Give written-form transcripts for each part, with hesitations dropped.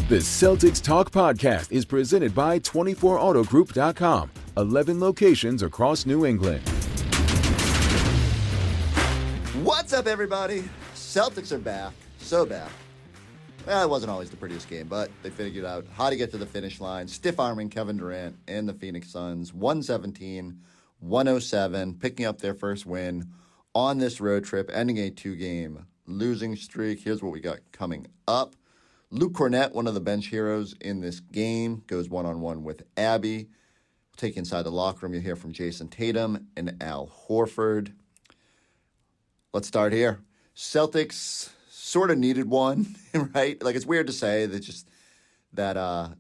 The Celtics Talk podcast is presented by 24autogroup.com. 11 locations across New England. What's up, everybody? Celtics are back. So back. Well, it wasn't always the prettiest game, but they figured out how to get to the finish line. Stiff-arming Kevin Durant and the Phoenix Suns. 117-107, picking up their first win on this road trip, ending a two-game losing streak. Here's what we got coming up. Luke Kornet, one of the bench heroes in this game, goes one-on-one with Abby. We'll take you inside the locker room. You'll hear from Jayson Tatum and Al Horford. Let's start here. Celtics sort of needed one, right? Like, it's weird to say that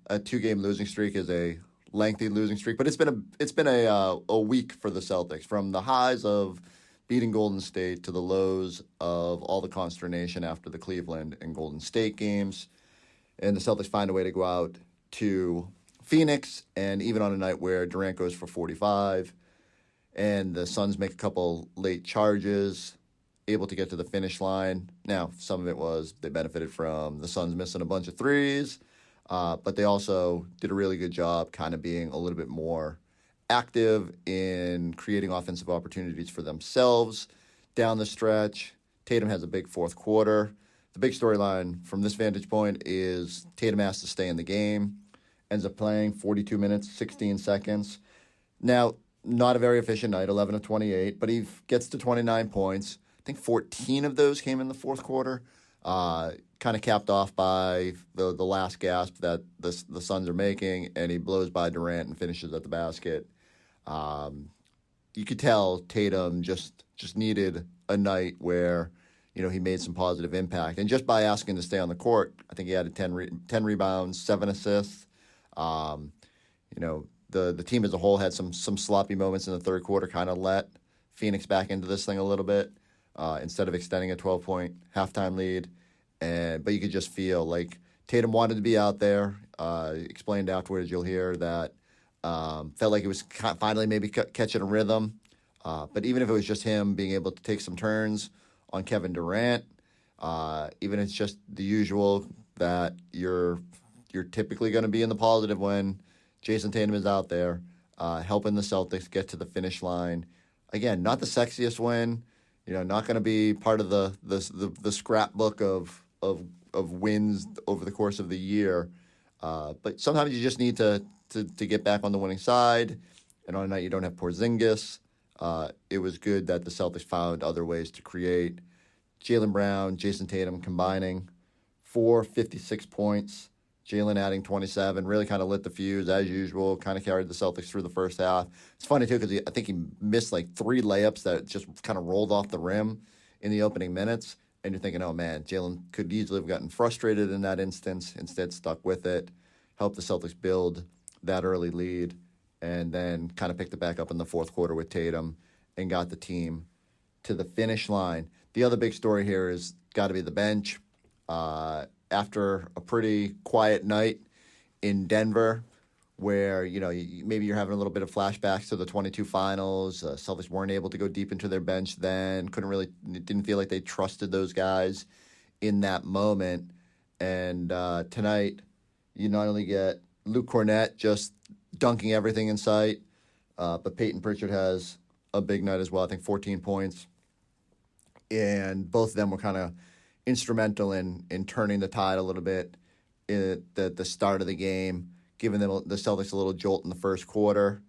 a two-game losing streak is a lengthy losing streak, but it's been a week for the Celtics, from the highs of beating Golden State to the lows of all the consternation after the Cleveland and Golden State games. And the Celtics find a way to go out to Phoenix, and even on a night where Durant goes for 45, and the Suns make a couple late charges, able to get to the finish line. Now, some of it was they benefited from the Suns missing a bunch of threes, but they also did a really good job kind of being a little bit more active in creating offensive opportunities for themselves down the stretch. Tatum has a big fourth quarter. The big storyline from this vantage point is Tatum has to stay in the game, ends up playing 42 minutes, 16 seconds. Now, not a very efficient night, 11 of 28, but he gets to 29 points. I think 14 of those came in the fourth quarter, kind of capped off by the last gasp that the Suns are making, and he blows by Durant and finishes at the basket. You could tell Tatum just needed a night where, he made some positive impact. And just by asking to stay on the court, I think he had 10 rebounds, 7 assists. The team as a whole had some sloppy moments in the third quarter, kind of let Phoenix back into this thing a little bit instead of extending a 12-point halftime lead. But you could just feel like Tatum wanted to be out there. Explained afterwards, you'll hear that felt like it was finally maybe catching a rhythm. But even if it was just him being able to take some turns on Kevin Durant, even if it's just the usual that you're typically going to be in the positive when Jayson Tatum is out there, helping the Celtics get to the finish line. Again, not the sexiest win, not going to be part of the scrapbook of wins over the course of the year. But sometimes you just need to get back on the winning side. And on a night you don't have Porzingis, it was good that the Celtics found other ways to create. Jaylen Brown, Jayson Tatum combining for 56 points. Jaylen adding 27, really kind of lit the fuse as usual, kind of carried the Celtics through the first half. It's funny, too, because I think he missed like 3 layups that just kind of rolled off the rim in the opening minutes. And you're thinking, oh, man, Jaylen could easily have gotten frustrated in that instance. Instead, stuck with it, helped the Celtics build that early lead, and then kind of picked it back up in the fourth quarter with Tatum and got the team to the finish line. The other big story here is got to be the bench. After a pretty quiet night in Denver where, maybe you're having a little bit of flashbacks to the 22 finals. Celtics weren't able to go deep into their bench then. Didn't feel like they trusted those guys in that moment. And tonight, you not only get Luke Kornet just dunking everything in sight, but Peyton Pritchard has a big night as well. I think 14 points. And both of them were kind of instrumental in turning the tide a little bit at the start of the game, giving them the Celtics a little jolt in the first quarter.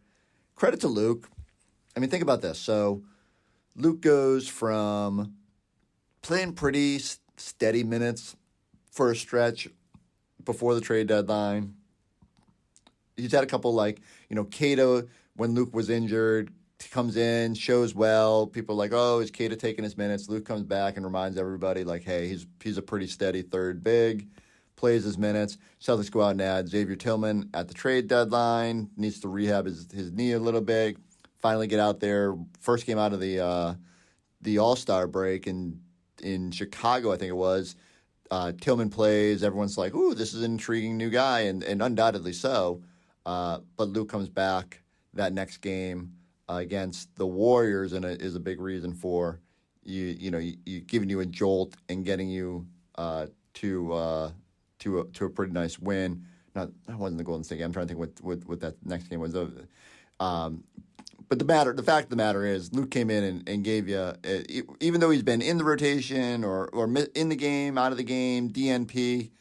Credit to Luke. I mean, think about this. So Luke goes from playing pretty steady minutes for a stretch before the trade deadline. He's had a couple Cato, when Luke was injured, comes in, shows well. People are like, oh, is Cato taking his minutes? Luke comes back and reminds everybody, hey, he's a pretty steady third big, plays his minutes. Celtics go out and add Xavier Tillman at the trade deadline, needs to rehab his knee a little bit, finally get out there. First game out of the All-Star break in Chicago, I think it was. Tillman plays. Everyone's like, ooh, this is an intriguing new guy, and undoubtedly so. But Luke comes back that next game against the Warriors, and it is a big reason for you giving you a jolt and getting you to to a pretty nice win. That wasn't the Golden State game. I'm trying to think what that next game was. But the fact of the matter is, Luke came in and gave you, even though he's been in the rotation or in the game, out of the game, DNP,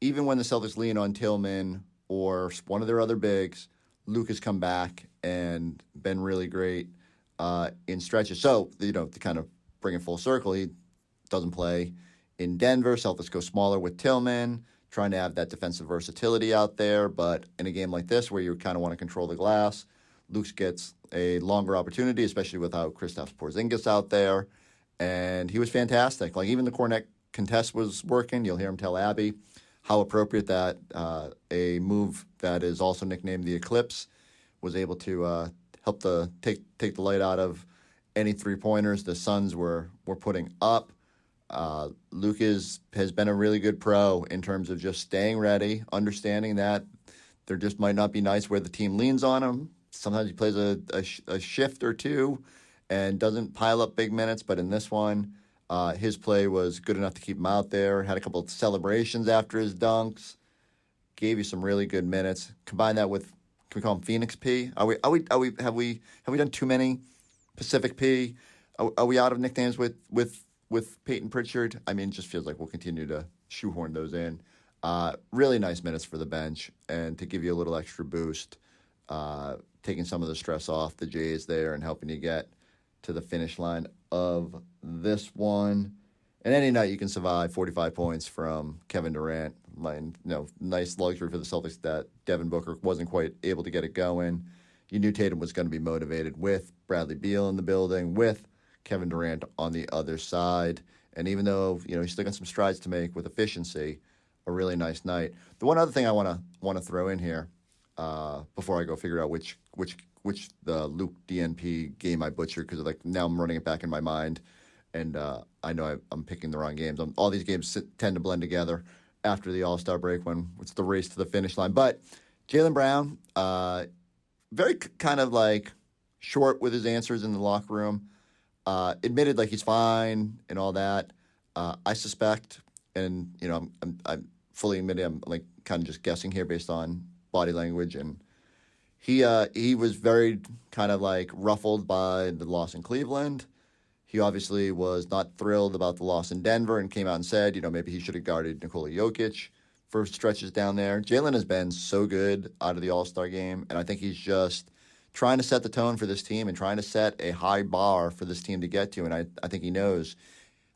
even when the Celtics lean on Tillman or one of their other bigs, Luke has come back and been really great in stretches. So, to kind of bring it full circle, he doesn't play in Denver. Celtics go smaller with Tillman, trying to have that defensive versatility out there. But in a game like this where you kind of want to control the glass, Luke gets a longer opportunity, especially without Kristaps Porzingis out there. And he was fantastic. Like, even the Kornet contest was working. You'll hear him tell Abby how appropriate that a move that is also nicknamed the Eclipse was able to help take the light out of any three-pointers the Suns were putting up. Luke has been a really good pro in terms of just staying ready, understanding that there just might not be nights where the team leans on him. Sometimes he plays a shift or two and doesn't pile up big minutes, but in this one, his play was good enough to keep him out there. Had a couple of celebrations after his dunks. Gave you some really good minutes. Combine that with, can we call him Phoenix P? Have we done too many Pacific P? Are we out of nicknames with Peyton Pritchard? I mean, it just feels like we'll continue to shoehorn those in. Really nice minutes for the bench, and to give you a little extra boost, taking some of the stress off the Jays there and helping you get to the finish line of this one. And any night you can survive 45 points from Kevin Durant. Nice luxury for the Celtics that Devin Booker wasn't quite able to get it going. You knew Tatum was going to be motivated with Bradley Beal in the building, with Kevin Durant on the other side. And even though, he's still got some strides to make with efficiency, a really nice night. The one other thing I want to throw in here before I go figure out which the Luke DNP game I butchered, because now I'm running it back in my mind, and I know I'm picking the wrong games. All these games tend to blend together after the All-Star break when it's the race to the finish line. But Jaylen Brown, very kind of short with his answers in the locker room. Admitted he's fine and all that. I suspect, and I'm fully admitting I'm kind of just guessing here based on body language, and he was very kind of ruffled by the loss in Cleveland. He obviously was not thrilled about the loss in Denver and came out and said, maybe he should have guarded Nikola Jokic for stretches down there. Jaylen has been so good out of the All-Star game, and I think he's just trying to set the tone for this team and trying to set a high bar for this team to get to. And I think he knows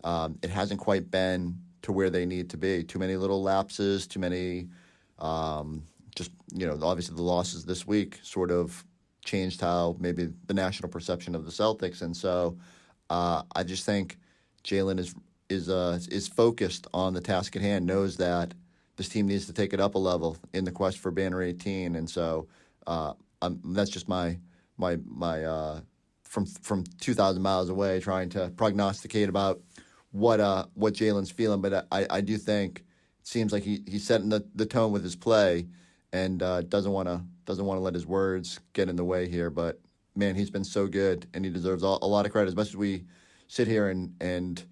it hasn't quite been to where they need to be. Too many little lapses, too many obviously the losses this week sort of changed how maybe the national perception of the Celtics. And so I just think Jaylen is focused on the task at hand, knows that this team needs to take it up a level in the quest for banner 18. And so that's just my from 2,000 miles away trying to prognosticate about what Jaylen's feeling. But I do think it seems like he's setting the tone with his play, and doesn't want to let his words get in the way here. But man, he's been so good, and he deserves a lot of credit. As much as we sit here and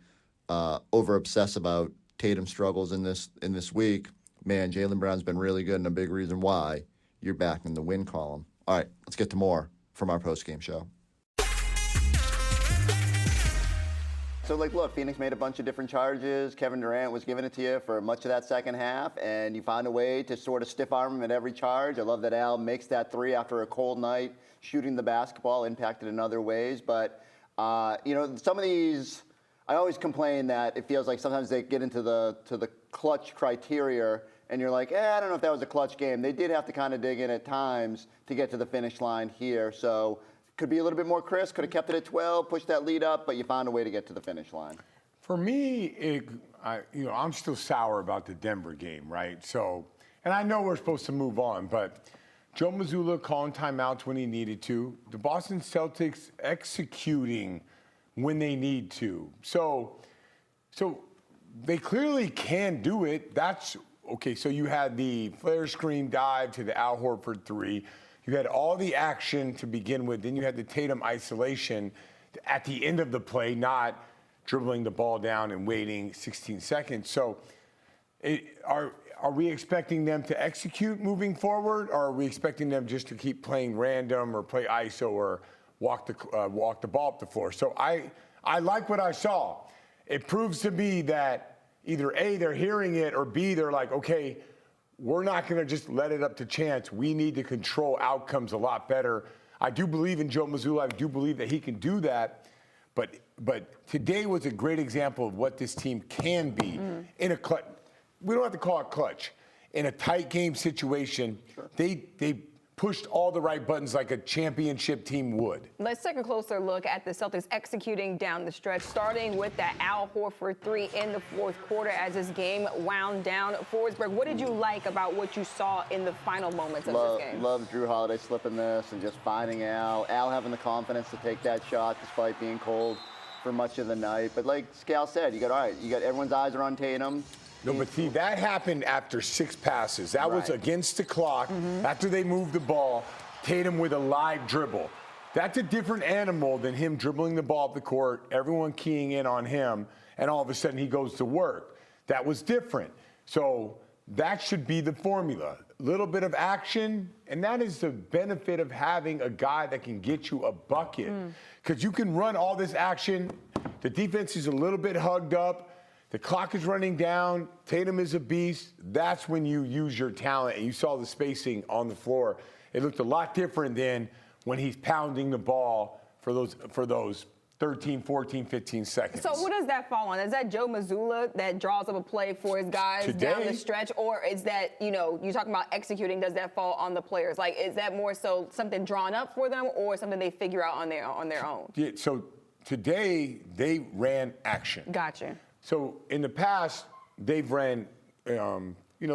over obsess about Tatum's struggles in this week, man, Jaylen Brown's been really good, and a big reason why you're back in the win column. All right, let's get to more from our post-game show. So, look, Phoenix made a bunch of different charges. Kevin Durant was giving it to you for much of that second half, and you found a way to sort of stiff-arm him at every charge. I love that Al makes that three after a cold night. Shooting the basketball impacted in other ways. But, some of these, I always complain that it feels like sometimes they get into the clutch criteria, and you're like, I don't know if that was a clutch game. They did have to kind of dig in at times to get to the finish line here. So could be a little bit more crisp, could have kept it at 12, pushed that lead up, but you found a way to get to the finish line. For me, I'm still sour about the Denver game, right? So, and I know we're supposed to move on, but Joe Mazzulla calling timeouts when he needed to. The Boston Celtics executing when they need to. So they clearly can do it. That's okay. So you had the flare screen dive to the Al Horford three. You had all the action to begin with. Then you had the Tatum isolation at the end of the play, not dribbling the ball down and waiting 16 seconds. So are are we expecting them to execute moving forward, or are we expecting them just to keep playing random or play ISO or walk the ball up the floor? So I like what I saw. It proves to me that either A, they're hearing it, or B, they're like, okay, we're not going to just let it up to chance. We need to control outcomes a lot better. I do believe in Joe Mazzulla. I do believe that he can do that. But today was a great example of what this team can be in a clutch. We don't have to call it clutch. In a tight game situation, they pushed all the right buttons like a championship team would. Let's take a closer look at the Celtics executing down the stretch, starting with that Al Horford 3 in the fourth quarter as this game wound down. Forsberg, what did you like about what you saw in the final moments of this game? Love Drew Holiday slipping this and just finding Al having the confidence to take that shot despite being cold for much of the night. But like Scal said, you got everyone's eyes are on Tatum. No, but see, that happened after 6 passes. That was against the clock. After they moved the ball, Tatum with a live dribble. That's a different animal than him dribbling the ball up the court, everyone keying in on him, and all of a sudden he goes to work. That was different. So that should be the formula. A little bit of action, and that is the benefit of having a guy that can get you a bucket. Because you can run all this action. The defense is a little bit hugged up. The clock is running down. Tatum is a beast. That's when you use your talent. And you saw the spacing on the floor. It looked a lot different than when he's pounding the ball for those 13, 14, 15 seconds. So what does that fall on? Is that Joe Mazzulla that draws up a play for his guys down the stretch? Or is that, you're talking about executing, does that fall on the players? Like, is that more so something drawn up for them or something they figure out on their own? Yeah, so today they ran action. Gotcha. So in the past, they've ran,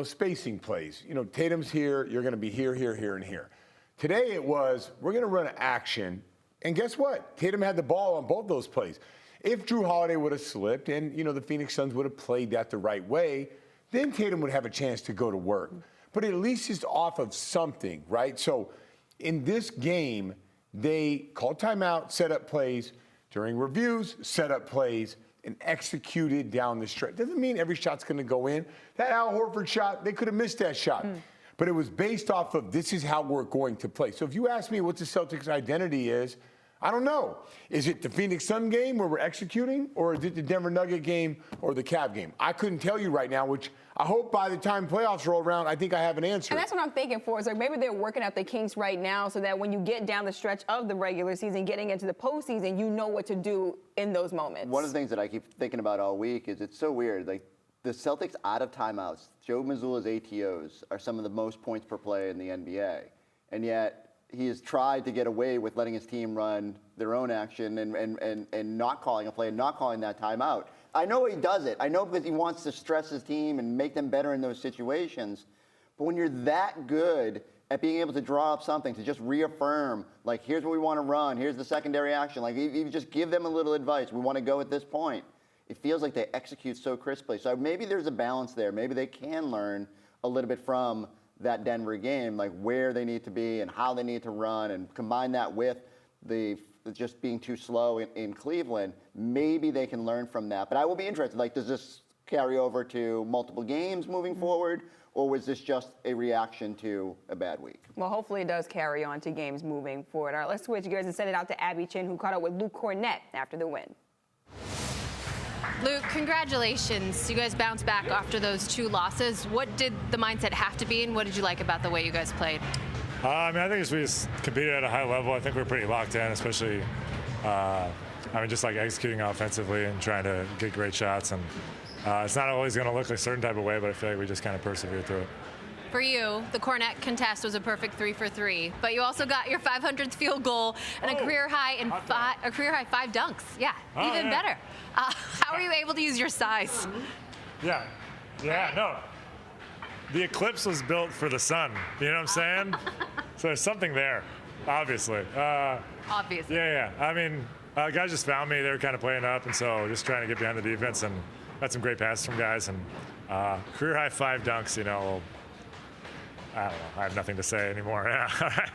spacing plays. Tatum's here, you're going to be here, here, here, and here. Today it was, we're going to run an action, and guess what? Tatum had the ball on both those plays. If Drew Holiday would have slipped and, the Phoenix Suns would have played that the right way, then Tatum would have a chance to go to work. But at least it's off of something, right? So in this game, they called timeout, set up plays, during reviews, set up plays, and executed down the stretch. Doesn't mean every shot's going to go in. That Al Horford shot, they could have missed that shot. But it was based off of this is how we're going to play. So if you ask me what the Celtics' identity is, I don't know. Is it the Phoenix Sun game where we're executing, or is it the Denver Nugget game or the Cavs game? I couldn't tell you right now, which I hope by the time playoffs roll around, I think I have an answer. And that's what I'm thinking for. Is like maybe they're working out the kinks right now so that when you get down the stretch of the regular season, getting into the postseason, you know what to do in those moments. One of the things that I keep thinking about all week is it's so weird. Like the Celtics out of timeouts, Joe Mazzulla's ATOs are some of the most points per play in the NBA. And yet he has tried to get away with letting his team run their own action and not calling a play and not calling that timeout. I know he does it. I know because he wants to stress his team and make them better in those situations. But when you're that good at being able to draw up something, to just reaffirm, like, here's what we want to run, here's the secondary action, like, you just give them a little advice, we want to go at this point. It feels like they execute so crisply. So maybe there's a balance there. Maybe they can learn a little bit from that Denver game, like where they need to be and how they need to run, and combine that with the just being too slow in Cleveland. Maybe they can learn from that. But I will be interested. Like, does this carry over to multiple games moving forward, or was this just a reaction to a bad week? Well, hopefully it does carry on to games moving forward. All right, let's switch gears and send it out to Abby Chin, who caught up with Luke Kornet after the win. Luke, congratulations. You guys bounced back after those 2 losses. What did the mindset have to be, and what did you like about the way you guys played? I think we just competed at a high level. I think we're pretty locked in, especially, just like executing offensively and trying to get great shots. And it's not always going to look a certain type of way, but I feel like we just kind of persevered through it. For you, the Kornet contest was a perfect 3 for 3, but you also got your 500th field goal and a career high 5 dunks. Yeah, even better. How are you able to use your size? Yeah, no. The eclipse was built for the sun. You know what I'm saying? So there's something there, obviously. Obviously. Yeah. Guys just found me. They were kind of playing up, and so just trying to get behind the defense, and got some great passes from guys, and career high 5 dunks. I don't know. I have nothing to say anymore. I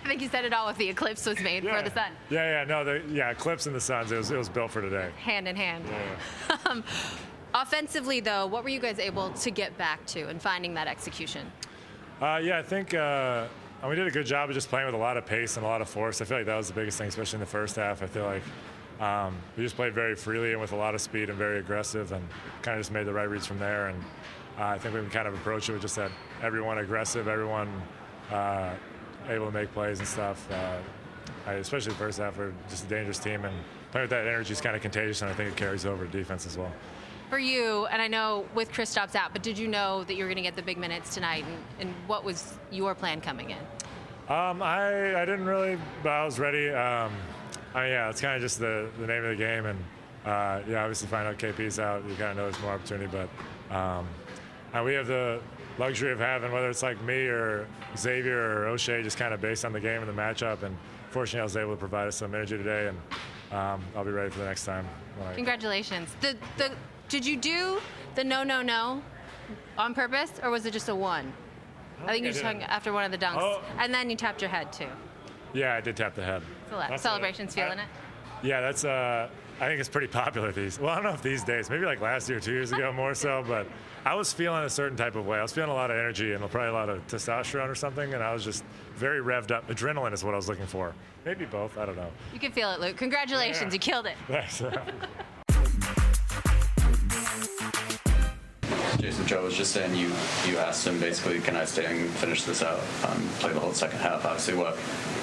think you said it all with the eclipse was made for the sun. Eclipse and the Suns. It was built for today. Hand in hand. Yeah. Offensively, though, what were you guys able to get back to and finding that execution? Yeah, I think we did a good job of just playing with a lot of pace and a lot of force. I feel like that was the biggest thing, especially in the first half. I feel like we just played very freely and with a lot of speed and very aggressive, and kind of just made the right reads from there. And I think we can kind of approach it with just that everyone aggressive, everyone able to make plays and stuff. Especially the first half, we're just a dangerous team, and playing with that energy is kind of contagious, and I think it carries over to defense as well. For you, and I know with Kristaps out, but did you know that you were going to get the big minutes tonight, and what was your plan coming in? I didn't really, but I was ready. Yeah, it's kind of just the name of the game, and yeah, obviously find out KP's out, you kind of know there's more opportunity, but we have the luxury of having, whether it's like me or Xavier or O'Shea, just kind of based on the game and the matchup, and fortunately I was able to provide us some energy today, and I'll be ready for the next time. Congratulations. Did you do the no on purpose, or was it just a one? I think you just hung after one of the dunks, and then you tapped your head too. Yeah, I did tap the head. Celebrations feeling it? Yeah, that's. I think it's pretty popular these. Well, I don't know if these days. Maybe like last year, 2 years ago, more so. But I was feeling a certain type of way. I was feeling a lot of energy and probably a lot of testosterone or something, and I was just very revved up. Adrenaline is what I was looking for. Maybe both. I don't know. You can feel it, Luke. Congratulations, you killed it. Thanks. Jayson, Joe was just saying you asked him basically, can I stay and finish this out, play the whole second half. Obviously, what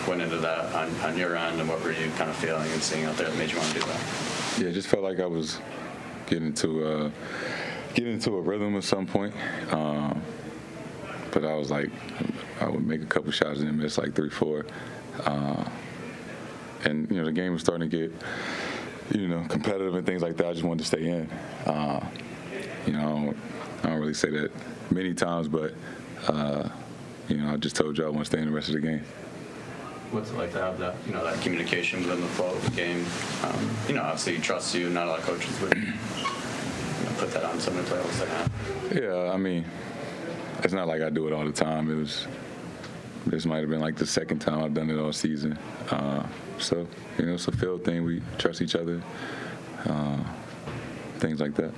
went into that on your end, and what were you kind of feeling and seeing out there that made you want to do that? Yeah, just felt like I was getting into a rhythm at some point. But I was like, I would make a couple shots and then miss like 3-4. And, the game was starting to get, competitive and things like that. I just wanted to stay in. I don't really say that many times, but, I just told you I want to stay in the rest of the game. What's it like to have that, that communication within the flow of the game? Obviously he trusts you. Not a lot of coaches would put that on someone to play all the second half. Yeah, I mean, it's not like I do it all the time. This might have been like the second time I've done it all season. So, it's a field thing. We trust each other, things like that.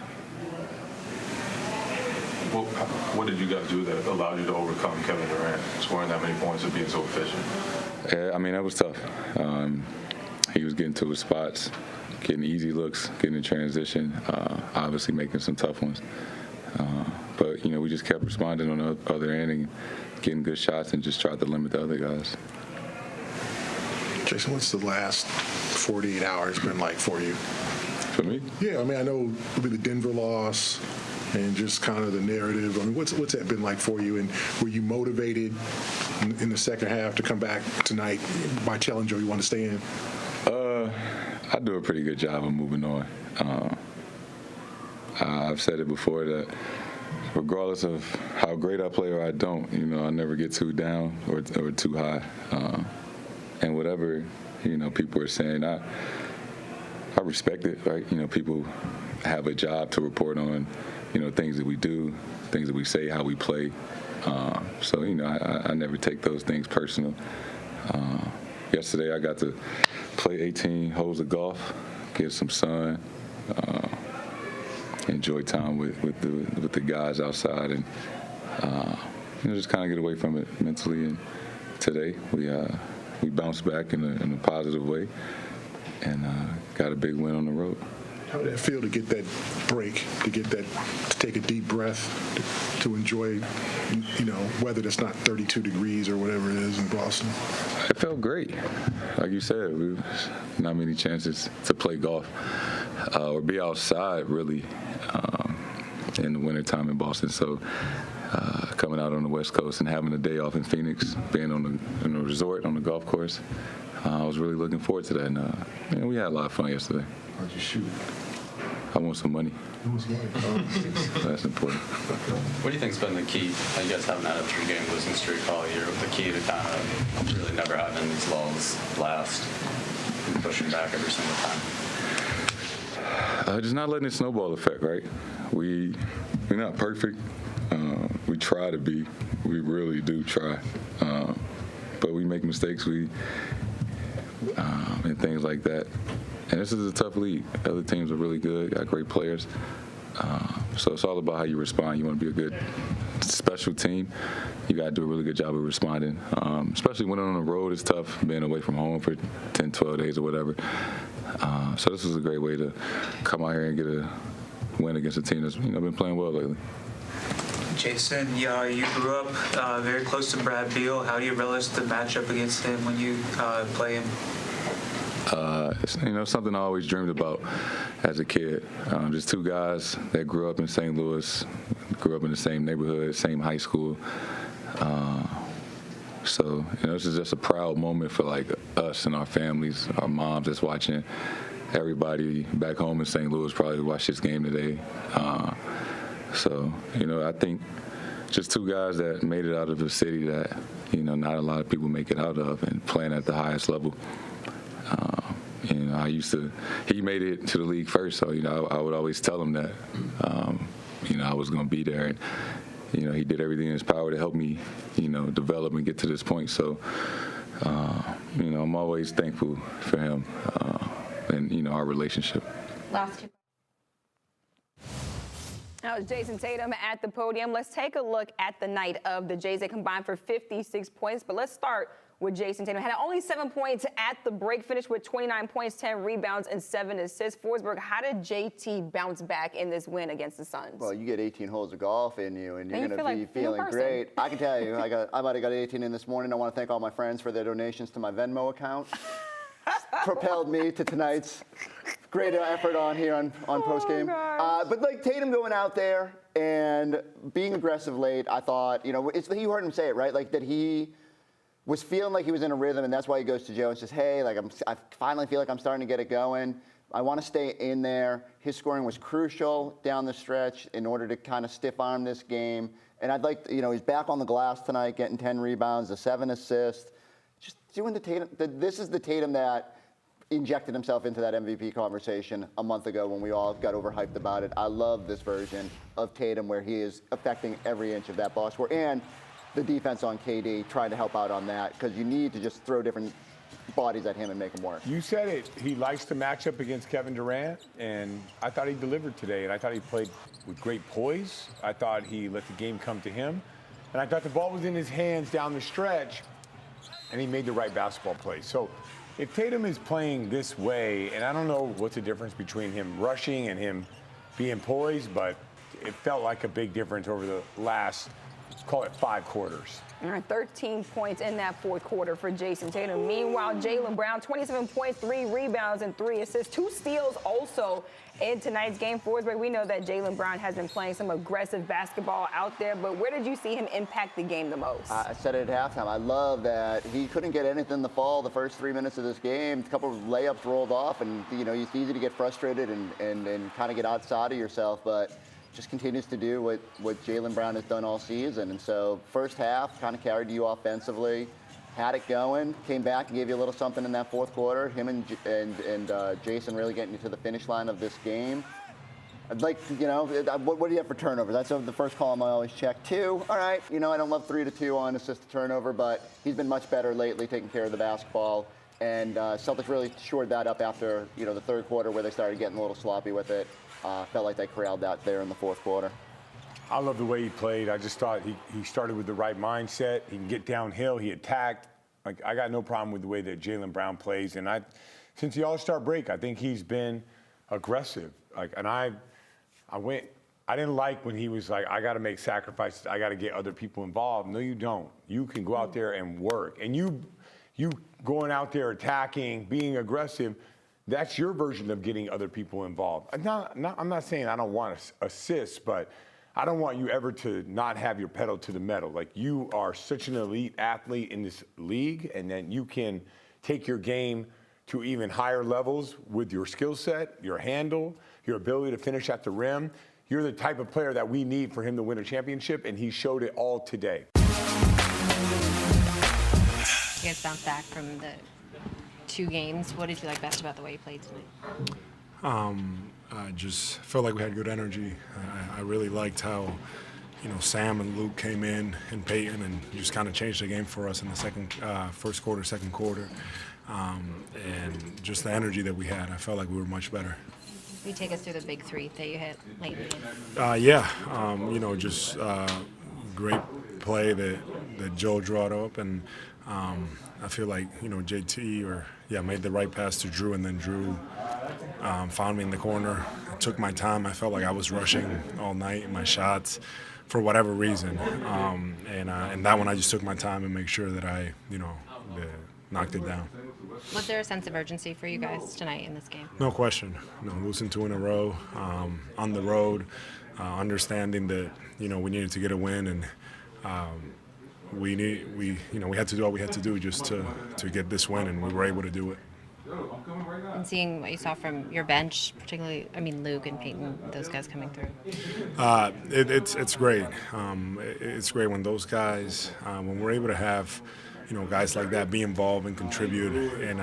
What did you guys do that allowed you to overcome Kevin Durant, scoring that many points and being so efficient? Yeah, I mean, that was tough. He was getting to his spots, getting easy looks, getting in transition, obviously making some tough ones. But, we just kept responding on the other end and getting good shots and just tried to limit the other guys. Jayson, what's the last 48 hours been like for you? For me? Yeah, I mean, I know it'll be the Denver loss and just kind of the narrative. I mean, what's that been like for you? And were you motivated in the second half to come back tonight by telling Joe you want to stay in? I do a pretty good job of moving on. I've said it before that regardless of how great I play or I don't, I never get too down or too high. And whatever, people are saying, I respect it, right? People have a job to report on, things that we do, things that we say, how we play. So, I never take those things personal. Yesterday I got to play 18 holes of golf, get some sun, enjoy time with the guys outside, and just kind of get away from it mentally. And today we bounced back in a positive way and got a big win on the road. How did it feel to get that break, to take a deep breath, to enjoy, weather that's not 32 degrees or whatever it is in Boston? It felt great. Like you said, not many chances to play golf or be outside, really, in the wintertime in Boston. So coming out on the West Coast and having a day off in Phoenix, being in the resort on the golf course, I was really looking forward to that. And we had a lot of fun yesterday. How'd you shoot? I want some money. That's important. What do you think's been the key? You guys haven't had a 3-game losing streak all year. The key to kind of really never having these lulls last and pushing back every single time? Just not letting it snowball effect, right? We're not perfect. We try to be. We really do try. But we make mistakes. And things like that. And this is a tough league. Other teams are really good, got great players. So it's all about how you respond. You want to be a good special team. You got to do a really good job of responding. Especially when on the road, it's tough being away from home for 10, 12 days or whatever. So this is a great way to come out here and get a win against a team that's been playing well lately. Jayson, you grew up very close to Brad Beal. How do you relish the matchup against him when you play him? It's something I always dreamed about as a kid. Just two guys that grew up in St. Louis, grew up in the same neighborhood, same high school. So this is just a proud moment for like us and our families, our moms that's watching. Everybody back home in St. Louis probably watched this game today. So I think just two guys that made it out of a city that not a lot of people make it out of, and playing at the highest level. He made it to the league first, so I would always tell him that I was going to be there, and he did everything in his power to help me develop and get to this point. So I'm always thankful for him and our relationship. Last two. Now it's Jayson Tatum at the podium. Let's take a look at the night of the Jays. They combined for 56 points, but let's start with Jayson Tatum. Had only 7 points at the break, finished with 29 points, 10 rebounds, and 7 assists. Forsberg, how did JT bounce back in this win against the Suns? Well, you get 18 holes of golf in you, and you're going to be feeling great. I can tell you, I might have got 18 in this morning. I want to thank all my friends for their donations to my Venmo account. Propelled me to tonight's great effort on here on postgame. But like Tatum going out there and being aggressive late, I thought, you heard him say it, right? Like that he was feeling like he was in a rhythm, and that's why he goes to Joe and says, hey, I finally feel like I'm starting to get it going. I want to stay in there. His scoring was crucial down the stretch in order to kind of stiff arm this game. And I'd like, he's back on the glass tonight, getting 10 rebounds, the 7 assists. Just doing the Tatum. This is the Tatum that injected himself into that MVP conversation a month ago when we all got overhyped about it. I love this version of Tatum where he is affecting every inch of that box score, and the defense on KD trying to help out on that, because you need to just throw different bodies at him and make him work. You said it. He likes to match up against Kevin Durant, and I thought he delivered today, and I thought he played with great poise. I thought he let the game come to him, and I thought the ball was in his hands down the stretch, and he made the right basketball play. So if Tatum is playing this way, and I don't know what's the difference between him rushing and him being poised, but it felt like a big difference over the last, call it 5 quarters. All right, 13 points in that fourth quarter for Jayson Tatum. Meanwhile, Jaylen Brown, 27 points, 3 rebounds, and 3 assists. 2 steals also in tonight's game. Forsberg, we know that Jaylen Brown has been playing some aggressive basketball out there, but where did you see him impact the game the most? I said it at halftime. I love that he couldn't get anything to fall the first 3 minutes of this game. A couple of layups rolled off, and it's easy to get frustrated and kind of get outside of yourself, but just continues to do what Jaylen Brown has done all season. And so first half kind of carried you offensively, had it going, came back and gave you a little something in that fourth quarter. Him and Jayson really getting you to the finish line of this game. I'd like to, what do you have for turnovers? That's the first column I always check. 2, all right, I don't love 3-2 on assist to turnover, but he's been much better lately taking care of the basketball. And Celtics really shored that up after, the third quarter where they started getting a little sloppy with it. Felt like they corralled that there in the fourth quarter. I love the way he played. I just thought he started with the right mindset. He can get downhill. He attacked. I got no problem with the way that Jaylen Brown plays. And since the All-Star break, I think he's been aggressive. I didn't like when he was like, I got to make sacrifices. I got to get other people involved. No, you don't. You can go out there and work. And you going out there attacking, being aggressive, that's your version of getting other people involved. I'm not saying I don't want to assist, but I don't want you ever to not have your pedal to the metal. Like, you are such an elite athlete in this league, and then you can take your game to even higher levels with your skill set, your handle, your ability to finish at the rim. You're the type of player that we need for him to win a championship, and he showed it all today. You guys bounced back from the 2 games. What did you like best about the way you played tonight? I just felt like we had good energy. I really liked how, Sam and Luke came in and Peyton and just kind of changed the game for us in the first quarter, second quarter. And just the energy that we had, I felt like we were much better. Will you take us through the big three that you hit late in the game? Just great play that Joe drawed up, and I feel like JT made the right pass to Drew, and then Drew found me in the corner. I took my time. I felt like I was rushing all night in my shots for whatever reason, and that one I just took my time and make sure that I knocked it down. Was there a sense of urgency for you guys tonight in this game? No question. Losing 2 in a row on the road, understanding that we needed to get a win, and we had to do what we had to do just to get this win, and we were able to do it. And seeing what you saw from your bench, particularly, Luke and Peyton, those guys coming through. It's great. It's great when those guys, when we're able to have guys like that be involved and contribute, and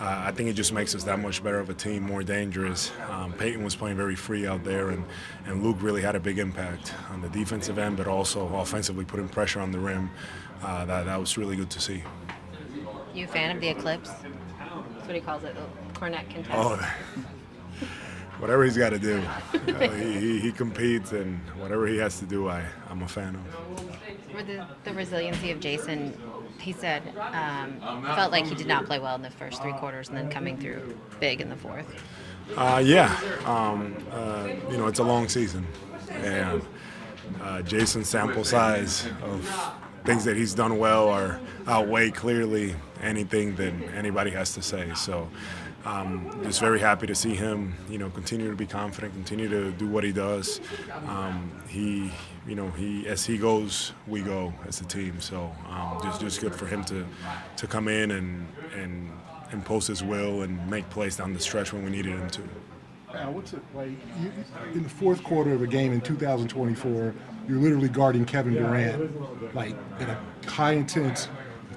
I think it just makes us that much better of a team, more dangerous. Peyton was playing very free out there, and Luke really had a big impact on the defensive end, but also offensively putting pressure on the rim. That was really good to see. You a fan of the Eclipse? That's what he calls it, the Kornet contest. Oh, whatever he's got to do. He competes, and whatever he has to do, I'm a fan of. For the resiliency of Jayson, he said felt like he did not play well in the first 3 quarters and then coming through big in the fourth. It's a long season, and Jayson's sample size of things that he's done well outweigh clearly anything that anybody has to say. So just very happy to see him, continue to be confident, continue to do what he does. As he goes, we go as a team. So just good for him to come in and impose his will and make plays down the stretch when we needed him to. Now, what's it like in the fourth quarter of a game in 2024? You're literally guarding Kevin Durant, like in a high intense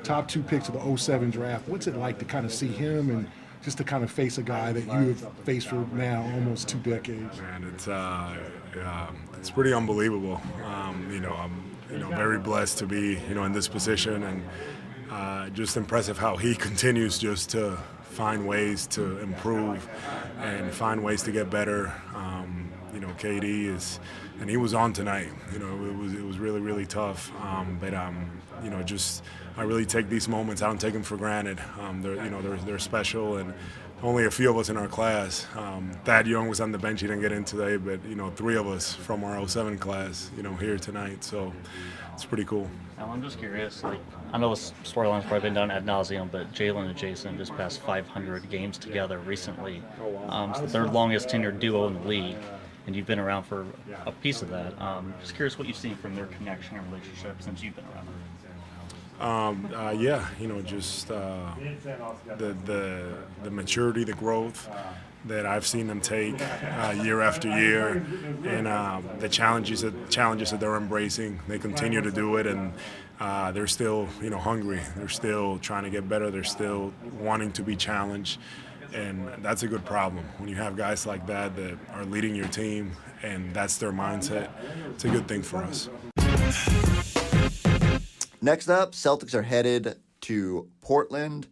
top 2 picks of the 2007 draft. What's it like to kind of see him and just to kind of face a guy that you have faced for now almost 2 decades? Man, it's pretty unbelievable. I'm very blessed to be in this position, and just impressive how he continues just to find ways to improve and find ways to get better. KD and he was on tonight. It was really, really tough. But I really take these moments. I don't take them for granted. They're special, and only a few of us in our class. Thad Young was on the bench. He didn't get in today, but 3 of us from our 07 class, here tonight. So it's pretty cool. Now, I'm just curious. I know this storyline's probably been done ad nauseum, but Jaylen and Jayson just passed 500 games together recently. So they're the longest tenured duo in the league, and you've been around for a piece of that. Just curious what you've seen from their connection and relationship since you've been around. The maturity, the growth that I've seen them take year after year, and the challenges that they're embracing. They continue to do it, and they're still hungry. They're still trying to get better. They're still wanting to be challenged, and that's a good problem. When you have guys like that are leading your team, and that's their mindset, it's a good thing for us. Next up, Celtics are headed to Portland.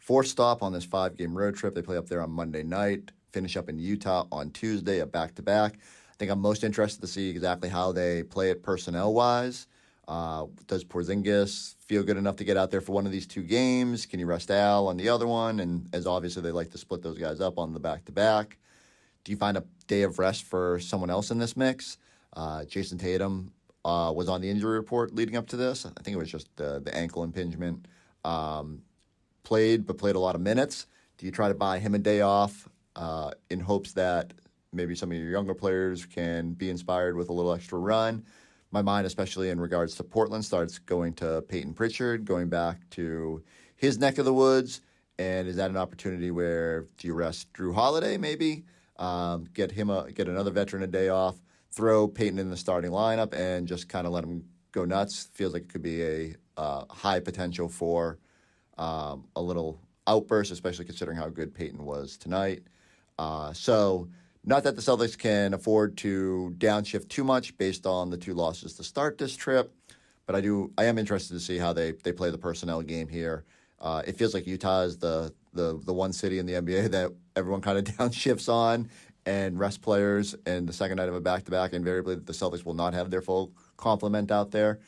4th stop on this 5-game road trip. They play up there on Monday night, finish up in Utah on Tuesday, a back-to-back. I think I'm most interested to see exactly how they play it personnel-wise. Does Porzingis feel good enough to get out there for one of these 2 games? Can you rest Al on the other one? And as obviously they like to split those guys up on the back-to-back. Do you find a day of rest for someone else in this mix? Jayson Tatum was on the injury report leading up to this. I think it was just the ankle impingement. Played a lot of minutes. Do you try to buy him a day off in hopes that maybe some of your younger players can be inspired with a little extra run? My mind, especially in regards to Portland, starts going to Peyton Pritchard, going back to his neck of the woods. And is that an opportunity where do you rest Drew Holiday maybe? Get another veteran a day off, throw Peyton in the starting lineup, and just kind of let him go nuts? Feels like it could be a high potential for a little outburst, especially considering how good Peyton was tonight. So not that the Celtics can afford to downshift too much based on the 2 losses to start this trip, but I am interested to see how they play the personnel game here. It feels like Utah is the one city in the NBA that everyone kind of downshifts on, and rest players, and the second night of a back-to-back, invariably the Celtics will not have their full complement out there.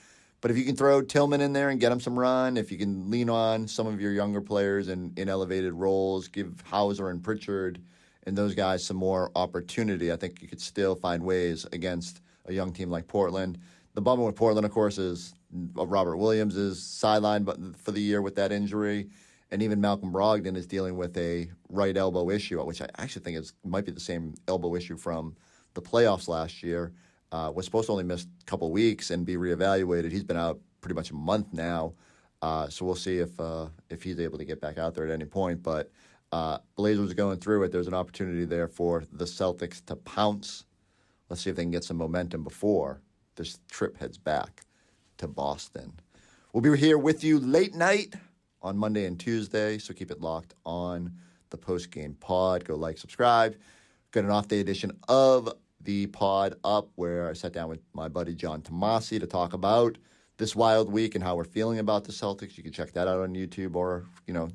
But if you can throw Tillman in there and get him some run, if you can lean on some of your younger players in elevated roles, give Hauser and Pritchard and those guys some more opportunity, I think you could still find ways against a young team like Portland. The bummer with Portland, of course, is Robert Williams is sidelined for the year with that injury. And even Malcolm Brogdon is dealing with a right elbow issue, which I actually think might be the same elbow issue from the playoffs last year. Was supposed to only miss a couple weeks and be reevaluated. He's been out pretty much a month now. So we'll see if he's able to get back out there at any point. But Blazers are going through it. There's an opportunity there for the Celtics to pounce. Let's see if they can get some momentum before this trip heads back to Boston. We'll be here with you late night on Monday and Tuesday, so keep it locked on the post-game pod. Go like, subscribe. Got an off-day edition of the pod up where I sat down with my buddy John Tomasi to talk about this wild week and how we're feeling about the Celtics. You can check that out on YouTube or,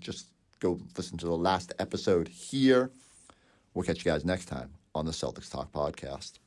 just go listen to the last episode here. We'll catch you guys next time on the Celtics Talk podcast.